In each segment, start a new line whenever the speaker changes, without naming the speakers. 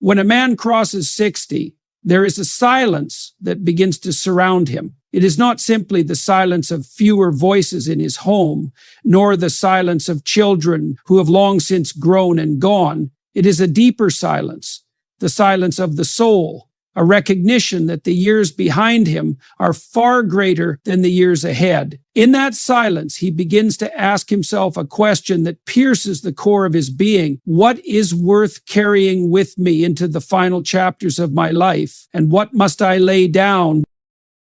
When a man crosses 60, there is a silence that begins to surround him. It is not simply the silence of fewer voices in his home, nor the silence of children who have long since grown and gone. It is a deeper silence, the silence of the soul, a recognition that the years behind him are far greater than the years ahead. In that silence, he begins to ask himself a question that pierces the core of his being. What is worth carrying with me into the final chapters of my life? And what must I lay down?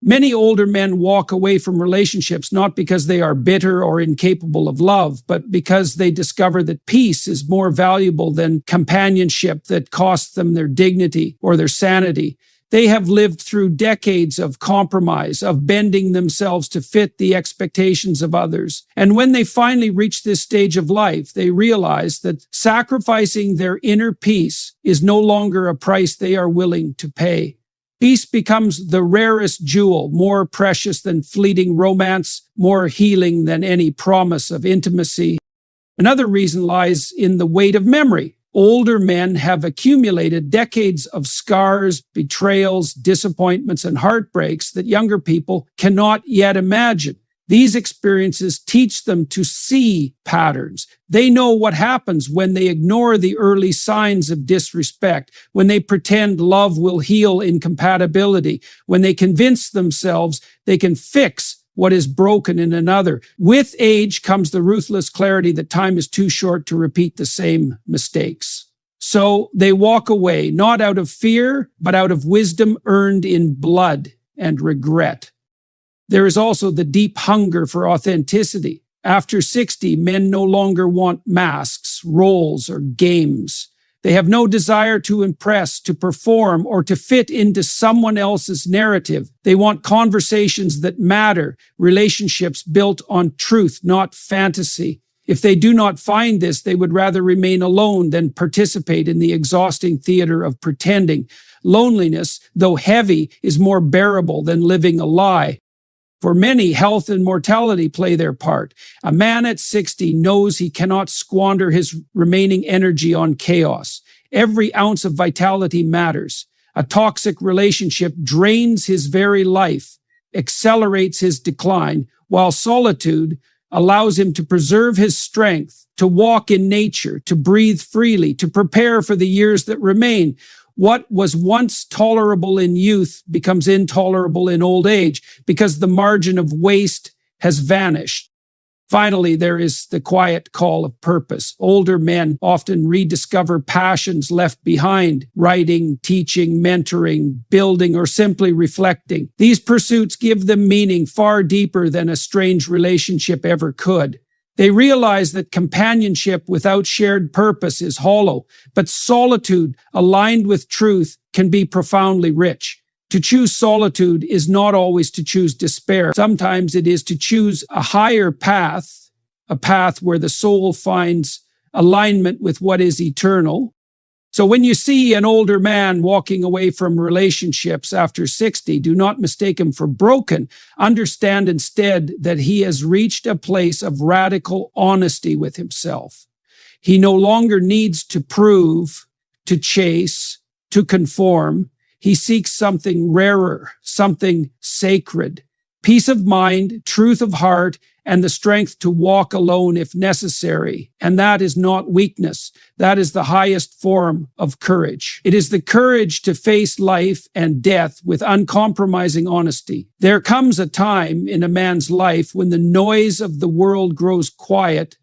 Many older men walk away from relationships not because they are bitter or incapable of love, but because they discover that peace is more valuable than companionship that costs them their dignity or their sanity. They have lived through decades of compromise, of bending themselves to fit the expectations of others. And when they finally reach this stage of life, they realize that sacrificing their inner peace is no longer a price they are willing to pay. Peace becomes the rarest jewel, more precious than fleeting romance, more healing than any promise of intimacy. Another reason lies in the weight of memory. Older men have accumulated decades of scars, betrayals, disappointments, and heartbreaks that younger people cannot yet imagine. These experiences teach them to see patterns. They know what happens when they ignore the early signs of disrespect, when they pretend love will heal incompatibility, when they convince themselves they can fix what is broken in another. With age comes the ruthless clarity that time is too short to repeat the same mistakes. So they walk away, not out of fear, but out of wisdom earned in blood and regret. There is also the deep hunger for authenticity. After 60, men no longer want masks, roles, or games. They have no desire to impress, to perform, or to fit into someone else's narrative. They want conversations that matter, relationships built on truth, not fantasy. If they do not find this, they would rather remain alone than participate in the exhausting theater of pretending. Loneliness, though heavy, is more bearable than living a lie. For many, health and mortality play their part. A man at 60 knows he cannot squander his remaining energy on chaos. Every ounce of vitality matters. A toxic relationship drains his very life, accelerates his decline, while solitude allows him to preserve his strength, to walk in nature, to breathe freely, to prepare for the years that remain. What was once tolerable in youth becomes intolerable in old age because the margin of waste has vanished. Finally, there is the quiet call of purpose. Older men often rediscover passions left behind: writing, teaching, mentoring, building, or simply reflecting. These pursuits give them meaning far deeper than a strange relationship ever could. They realize that companionship without shared purpose is hollow, but solitude aligned with truth can be profoundly rich. To choose solitude is not always to choose despair. Sometimes it is to choose a higher path, a path where the soul finds alignment with what is eternal. So when you see an older man walking away from relationships after 60, do not mistake him for broken. Understand instead that he has reached a place of radical honesty with himself. He no longer needs to prove, to chase, to conform. He seeks something rarer, something sacred. Peace of mind, truth of heart, and the strength to walk alone if necessary. And that is not weakness. That is the highest form of courage. It is the courage to face life and death with uncompromising honesty. There comes a time in a man's life when the noise of the world grows quiet,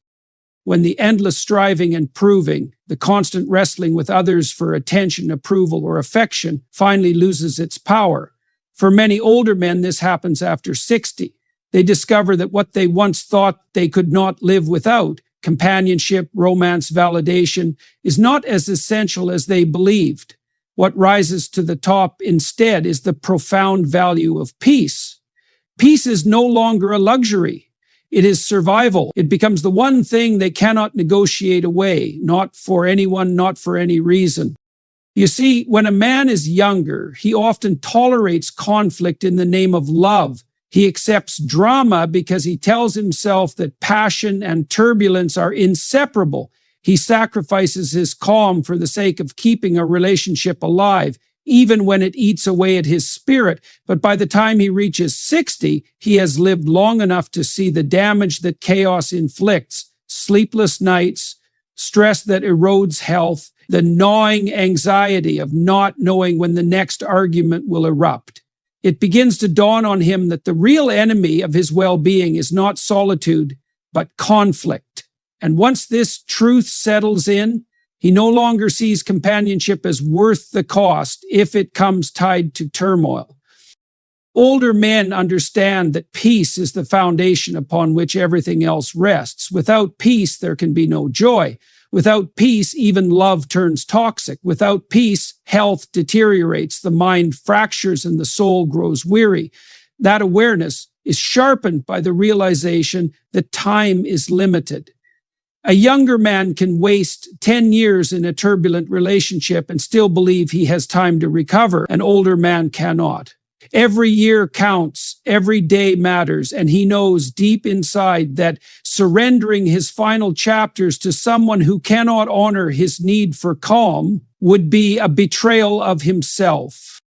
when the endless striving and proving, the constant wrestling with others for attention, approval, or affection finally loses its power. For many older men, this happens after 60. They discover that what they once thought they could not live without, companionship, romance, validation, is not as essential as they believed. What rises to the top instead is the profound value of peace. Peace is no longer a luxury. It is survival. It becomes the one thing they cannot negotiate away, not for anyone, not for any reason. You see, when a man is younger, he often tolerates conflict in the name of love. He accepts drama because he tells himself that passion and turbulence are inseparable. He sacrifices his calm for the sake of keeping a relationship alive, even when it eats away at his spirit. But by the time he reaches 60, he has lived long enough to see the damage that chaos inflicts: sleepless nights, stress that erodes health, the gnawing anxiety of not knowing when the next argument will erupt. It begins to dawn on him that the real enemy of his well-being is not solitude, but conflict. And once this truth settles in, he no longer sees companionship as worth the cost if it comes tied to turmoil. Older men understand that peace is the foundation upon which everything else rests. Without peace, there can be no joy. Without peace, even love turns toxic. Without peace, health deteriorates, the mind fractures, and the soul grows weary. That awareness is sharpened by the realization that time is limited. A younger man can waste 10 years in a turbulent relationship and still believe he has time to recover. An older man cannot. Every year counts, every day matters, and he knows deep inside that surrendering his final chapters to someone who cannot honor his need for calm would be a betrayal of himself.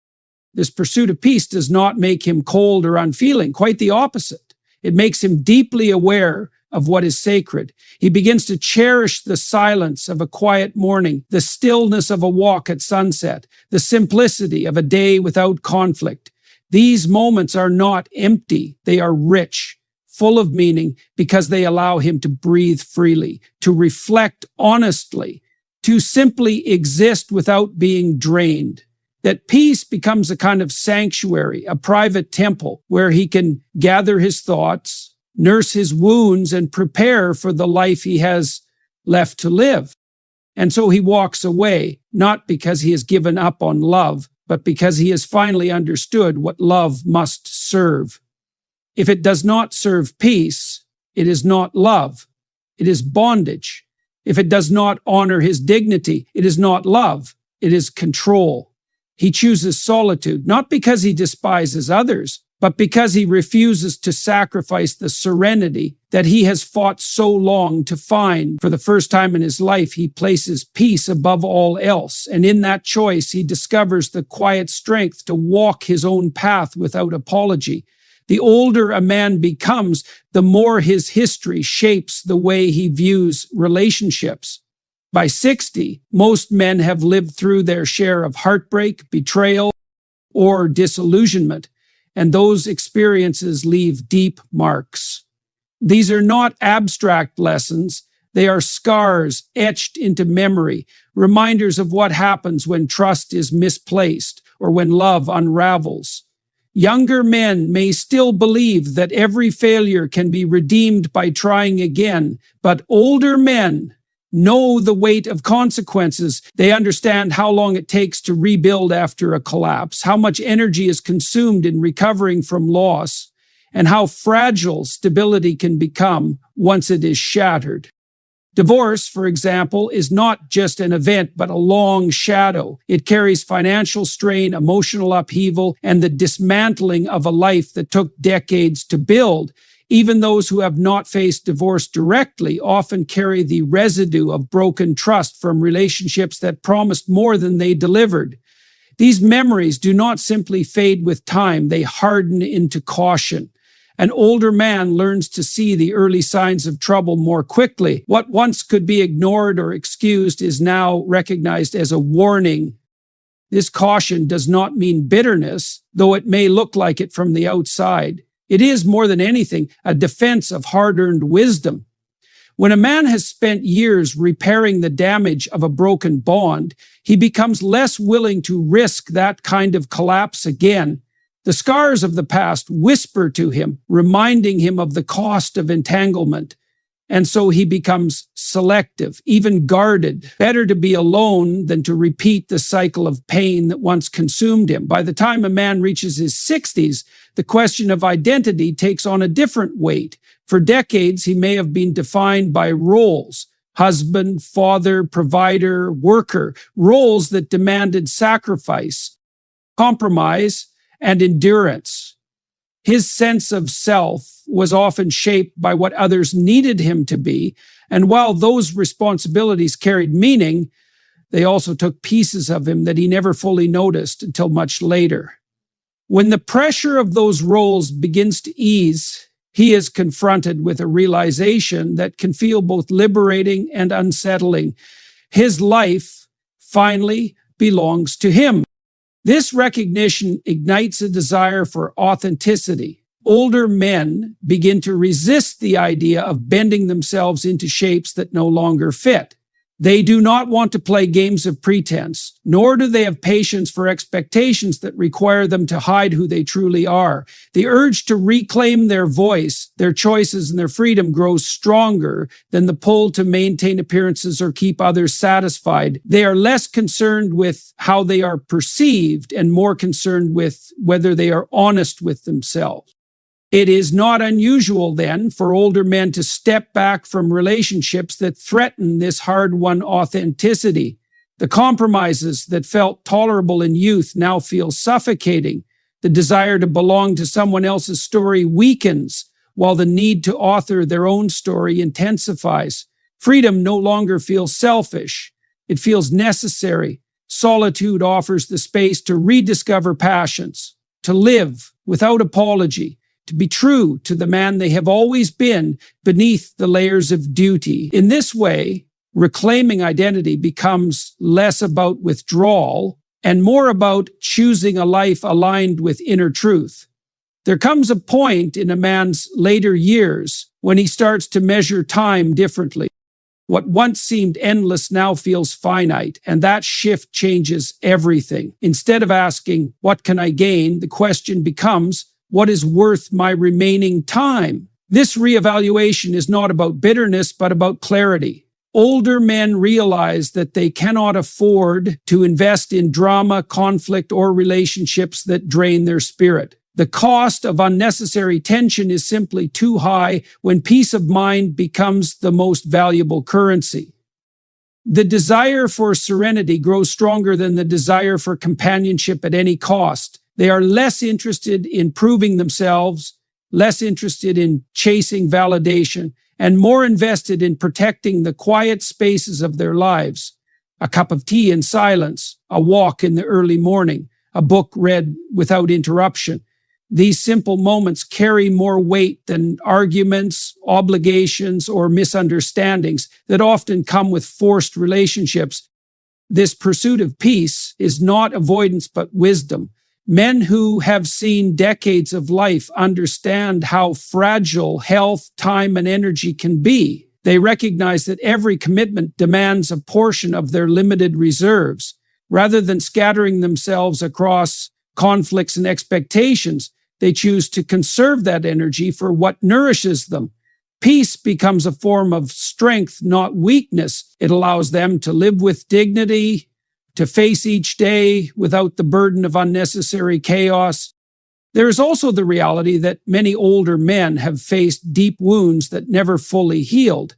This pursuit of peace does not make him cold or unfeeling, quite the opposite. It makes him deeply aware of what is sacred. He begins to cherish the silence of a quiet morning, the stillness of a walk at sunset, the simplicity of a day without conflict. These moments are not empty, they are rich, full of meaning, because they allow him to breathe freely, to reflect honestly, to simply exist without being drained. That peace becomes a kind of sanctuary, a private temple where he can gather his thoughts, nurse his wounds, and prepare for the life he has left to live. And so he walks away, not because he has given up on love, but because he has finally understood what love must serve. If it does not serve peace, it is not love. It is bondage. If it does not honor his dignity, it is not love. It is control. He chooses solitude, not because he despises others, but because he refuses to sacrifice the serenity that he has fought so long to find. For the first time in his life, he places peace above all else, and in that choice, he discovers the quiet strength to walk his own path without apology. The older a man becomes, the more his history shapes the way he views relationships. By 60, most men have lived through their share of heartbreak, betrayal, or disillusionment, and those experiences leave deep marks. These are not abstract lessons. They are scars etched into memory, reminders of what happens when trust is misplaced or when love unravels. Younger men may still believe that every failure can be redeemed by trying again, but older men know the weight of consequences. They understand how long it takes to rebuild after a collapse, how much energy is consumed in recovering from loss, and how fragile stability can become once it is shattered. Divorce, for example, is not just an event, but a long shadow. It carries financial strain, emotional upheaval, and the dismantling of a life that took decades to build. Even those who have not faced divorce directly often carry the residue of broken trust from relationships that promised more than they delivered. These memories do not simply fade with time, they harden into caution. An older man learns to see the early signs of trouble more quickly. What once could be ignored or excused is now recognized as a warning. This caution does not mean bitterness, though it may look like it from the outside. It is, more than anything, a defense of hard-earned wisdom. When a man has spent years repairing the damage of a broken bond, he becomes less willing to risk that kind of collapse again. The scars of the past whisper to him, reminding him of the cost of entanglement. And so he becomes selective, even guarded. Better to be alone than to repeat the cycle of pain that once consumed him. By the time a man reaches his 60s, the question of identity takes on a different weight. For decades, he may have been defined by roles: husband, father, provider, worker, roles that demanded sacrifice, compromise, and endurance. His sense of self was often shaped by what others needed him to be, And while those responsibilities carried meaning, they also took pieces of him that he never fully noticed until much later. When the pressure of those roles begins to ease, he is confronted with a realization that can feel both liberating and unsettling. His life finally belongs to him. This recognition ignites a desire for authenticity. Older men begin to resist the idea of bending themselves into shapes that no longer fit. They do not want to play games of pretense, nor do they have patience for expectations that require them to hide who they truly are. The urge to reclaim their voice, their choices, and their freedom grows stronger than the pull to maintain appearances or keep others satisfied. They are less concerned with how they are perceived and more concerned with whether they are honest with themselves. It is not unusual, then, for older men to step back from relationships that threaten this hard-won authenticity. The compromises that felt tolerable in youth now feel suffocating. The desire to belong to someone else's story weakens, while the need to author their own story intensifies. Freedom no longer feels selfish. It feels necessary. Solitude offers the space to rediscover passions, to live without apology, to be true to the man they have always been beneath the layers of duty. In this way, reclaiming identity becomes less about withdrawal and more about choosing a life aligned with inner truth. There comes a point in a man's later years when he starts to measure time differently. What once seemed endless now feels finite, and that shift changes everything. Instead of asking, "What can I gain?" the question becomes, "What is worth my remaining time?" This reevaluation is not about bitterness, but about clarity. Older men realize that they cannot afford to invest in drama, conflict, or relationships that drain their spirit. The cost of unnecessary tension is simply too high when peace of mind becomes the most valuable currency. The desire for serenity grows stronger than the desire for companionship at any cost. They are less interested in proving themselves, less interested in chasing validation, and more invested in protecting the quiet spaces of their lives. A cup of tea in silence, a walk in the early morning, a book read without interruption. These simple moments carry more weight than arguments, obligations, or misunderstandings that often come with forced relationships. This pursuit of peace is not avoidance but wisdom. Men who have seen decades of life understand how fragile health, time, and energy can be. They recognize that every commitment demands a portion of their limited reserves. Rather than scattering themselves across conflicts and expectations, they choose to conserve that energy for what nourishes them. Peace becomes a form of strength, not weakness. It allows them to live with dignity, to face each day without the burden of unnecessary chaos. There is also the reality that many older men have faced deep wounds that never fully healed.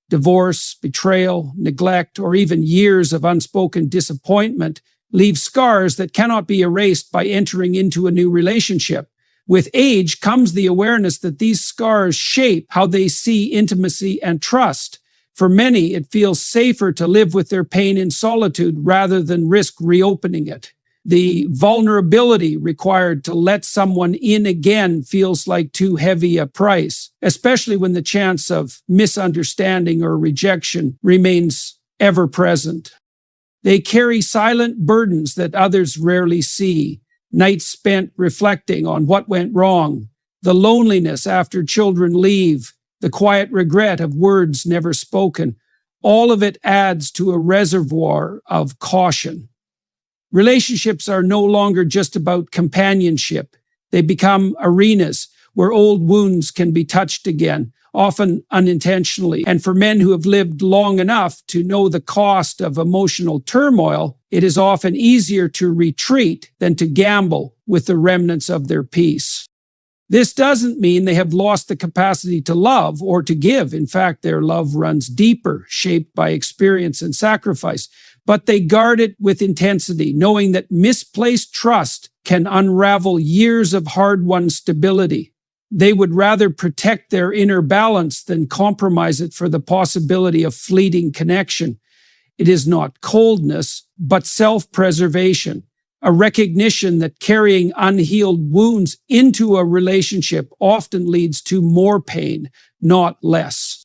Divorce, betrayal, neglect, or even years of unspoken disappointment leave scars that cannot be erased by entering into a new relationship. With age comes the awareness that these scars shape how they see intimacy and trust. For many, it feels safer to live with their pain in solitude rather than risk reopening it. The vulnerability required to let someone in again feels like too heavy a price, especially when the chance of misunderstanding or rejection remains ever present. They carry silent burdens that others rarely see. Nights spent reflecting on what went wrong, the loneliness after children leave, the quiet regret of words never spoken. All of it adds to a reservoir of caution. Relationships are no longer just about companionship. They become arenas where old wounds can be touched again, often unintentionally. And for men who have lived long enough to know the cost of emotional turmoil, it is often easier to retreat than to gamble with the remnants of their peace. This doesn't mean they have lost the capacity to love or to give. In fact, their love runs deeper, shaped by experience and sacrifice. But they guard it with intensity, knowing that misplaced trust can unravel years of hard-won stability. They would rather protect their inner balance than compromise it for the possibility of fleeting connection. It is not coldness, but self-preservation, a recognition that carrying unhealed wounds into a relationship often leads to more pain, not less.